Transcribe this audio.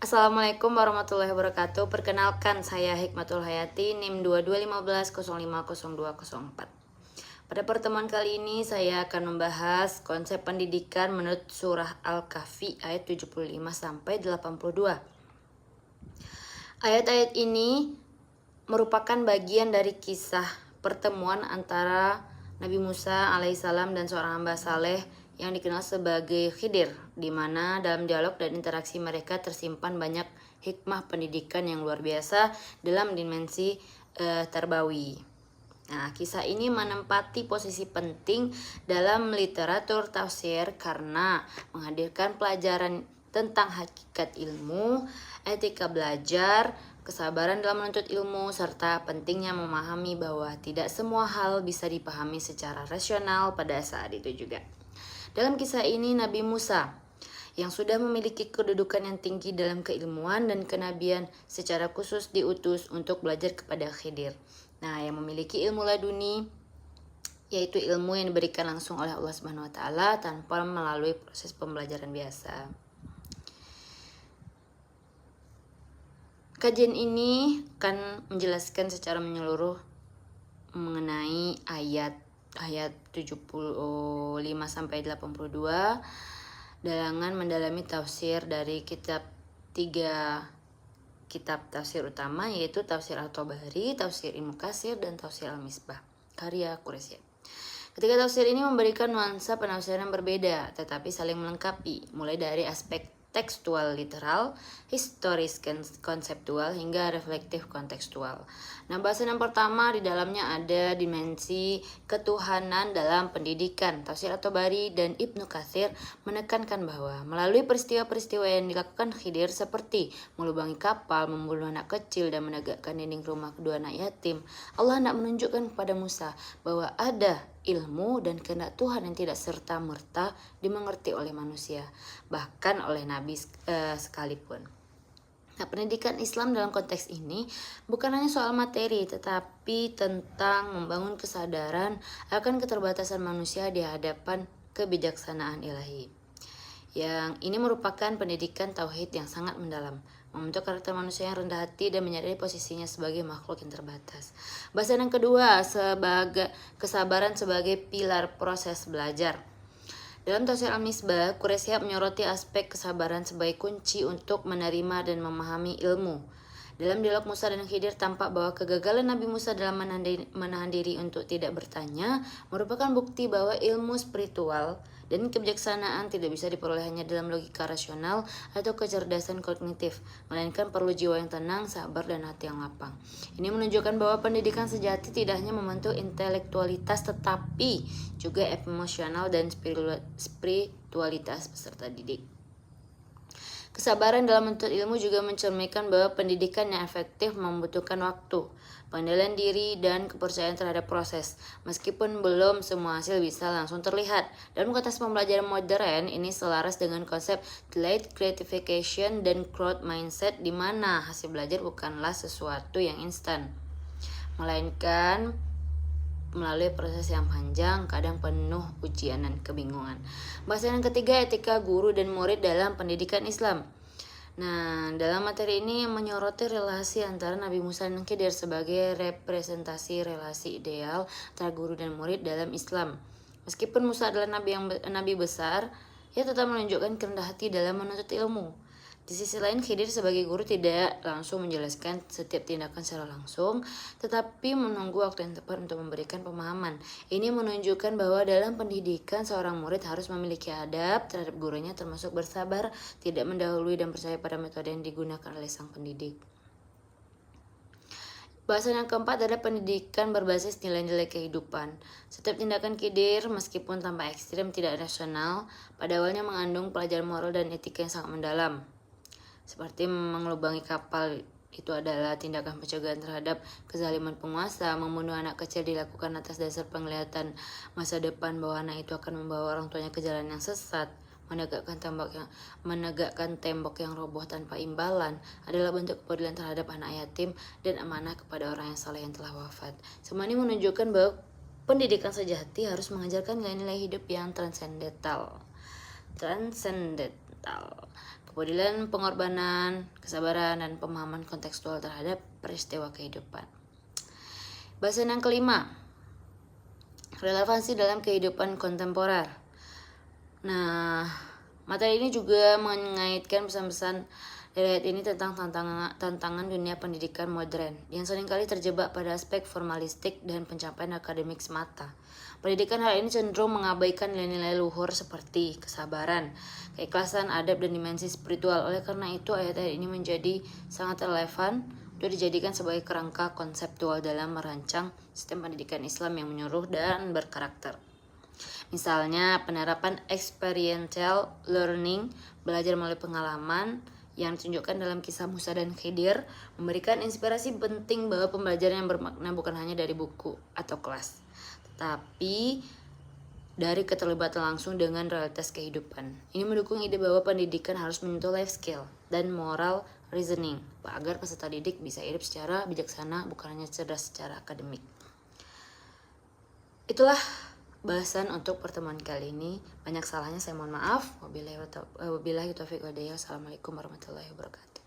Assalamualaikum warahmatullahi wabarakatuh. Perkenalkan, saya Hikmatul Hayati, NIM 2215050204. Pada pertemuan kali ini saya akan membahas konsep pendidikan menurut surah Al-Kahfi ayat 75 sampai 82. Ayat-ayat ini merupakan bagian dari kisah pertemuan antara Nabi Musa alaihissalam dan seorang hamba saleh yang dikenal sebagai Khidir, di mana dalam dialog dan interaksi mereka tersimpan banyak hikmah pendidikan yang luar biasa dalam dimensi tarbawi. Nah, kisah ini menempati posisi penting dalam literatur tafsir karena menghadirkan pelajaran tentang hakikat ilmu, etika belajar, kesabaran dalam menuntut ilmu, serta pentingnya memahami bahwa tidak semua hal bisa dipahami secara rasional pada saat itu juga. Dalam kisah ini, Nabi Musa yang sudah memiliki kedudukan yang tinggi dalam keilmuan dan kenabian secara khusus diutus untuk belajar kepada Khidir. Nah, yang memiliki ilmu laduni, yaitu ilmu yang diberikan langsung oleh Allah Subhanahu wa taala tanpa melalui proses pembelajaran biasa. Kajian ini akan menjelaskan secara menyeluruh mengenai ayat 75 sampai 82 dengan mendalami tafsir dari tiga kitab tafsir utama, yaitu tafsir At-Tabari, tafsir Ibnu Katsir, dan tafsir Al-Misbah karya Quraisy. Ketiga tafsir ini memberikan nuansa penafsiran yang berbeda tetapi saling melengkapi, mulai dari aspek tekstual literal, historis konseptual, hingga reflektif kontekstual. Nah, bahasan yang pertama di dalamnya ada dimensi ketuhanan dalam pendidikan. Tafsir At-Tabari dan Ibnu Katsir menekankan bahwa melalui peristiwa-peristiwa yang dilakukan Khidir seperti melubangi kapal, membunuh anak kecil, dan menegakkan dinding rumah kedua anak yatim, Allah hendak menunjukkan kepada Musa bahwa ada ilmu dan kehendak Tuhan yang tidak serta-merta dimengerti oleh manusia, bahkan oleh Nabi sekalipun. Nah, pendidikan Islam dalam konteks ini bukan hanya soal materi, tetapi tentang membangun kesadaran akan keterbatasan manusia di hadapan kebijaksanaan ilahi. Yang ini merupakan pendidikan tauhid yang sangat mendalam, membentuk karakter manusia yang rendah hati dan menyadari posisinya sebagai makhluk yang terbatas. Bahasan yang kedua, sebagai kesabaran sebagai pilar proses belajar. Dalam tafsir Al-Misbah, Quraisy menyoroti aspek kesabaran sebagai kunci untuk menerima dan memahami ilmu. Dalam dialog Musa dan Khidir tampak bahwa kegagalan Nabi Musa dalam menahan diri untuk tidak bertanya merupakan bukti bahwa ilmu spiritual dan kebijaksanaan tidak bisa diperoleh hanya dalam logika rasional atau kecerdasan kognitif, melainkan perlu jiwa yang tenang, sabar, dan hati yang lapang. Ini menunjukkan bahwa pendidikan sejati tidak hanya membentuk intelektualitas tetapi juga emosional dan spiritualitas peserta didik. Kesabaran dalam menuntut ilmu juga mencerminkan bahwa pendidikan yang efektif membutuhkan waktu, pengendalian diri, dan kepercayaan terhadap proses. Meskipun belum semua hasil bisa langsung terlihat. Dalam konteks pembelajaran modern, ini selaras dengan konsep delayed gratification dan growth mindset, di mana hasil belajar bukanlah sesuatu yang instan, melainkan melalui proses yang panjang, kadang penuh ujian dan kebingungan. Bahasan yang ketiga, etika guru dan murid dalam pendidikan Islam. Nah, dalam materi ini menyoroti relasi antara Nabi Musa dan Khidir sebagai representasi relasi ideal antara guru dan murid dalam Islam. Meskipun Musa adalah nabi besar, ia tetap menunjukkan kerendah hati dalam menuntut ilmu. Di sisi lain, Khidir sebagai guru tidak langsung menjelaskan setiap tindakan secara langsung, tetapi menunggu waktu yang tepat untuk memberikan pemahaman. Ini menunjukkan bahwa dalam pendidikan, seorang murid harus memiliki adab terhadap gurunya, termasuk bersabar, tidak mendahului, dan percaya pada metode yang digunakan oleh sang pendidik. Bahasan yang keempat adalah pendidikan berbasis nilai-nilai kehidupan. Setiap tindakan Khidir, meskipun tanpa ekstrim, tidak rasional, pada awalnya mengandung pelajaran moral dan etika yang sangat mendalam. Seperti mengelubangi kapal, itu adalah tindakan pencegahan terhadap kezaliman penguasa. Membunuh anak kecil dilakukan atas dasar penglihatan masa depan bahwa anak itu akan membawa orang tuanya ke jalan yang sesat. Menegakkan tembok yang roboh tanpa imbalan adalah bentuk kepedulian terhadap anak yatim dan amanah kepada orang yang saleh yang telah wafat. Semua ini menunjukkan bahwa pendidikan sejati harus mengajarkan nilai-nilai hidup yang transcendental. kepedulian, pengorbanan, kesabaran, dan pemahaman kontekstual terhadap peristiwa kehidupan. Bahasan yang kelima, relevansi dalam kehidupan kontemporer. Nah, materi ini juga mengaitkan pesan-pesan dari ayat ini tentang tantangan dunia pendidikan modern yang seringkali terjebak pada aspek formalistik dan pencapaian akademik semata. Pendidikan hal ini cenderung mengabaikan nilai-nilai luhur seperti kesabaran, keikhlasan, adab, dan dimensi spiritual. Oleh karena itu, ayat-ayat ini menjadi sangat relevan untuk dijadikan sebagai kerangka konseptual dalam merancang sistem pendidikan Islam yang menyeluruh dan berkarakter. Misalnya, penerapan experiential learning, belajar melalui pengalaman, yang ditunjukkan dalam kisah Musa dan Khidir, memberikan inspirasi penting bahwa pembelajaran yang bermakna bukan hanya dari buku atau kelas, tetapi dari keterlibatan langsung dengan realitas kehidupan. Ini mendukung ide bahwa pendidikan harus menyentuh life skill dan moral reasoning, agar peserta didik bisa hidup secara bijaksana, bukan hanya cerdas secara akademik. Itulah bahasan untuk pertemuan kali ini. Banyak salahnya saya mohon maaf. Wabillahi taufiq wal hidayah. Assalamualaikum warahmatullahi wabarakatuh.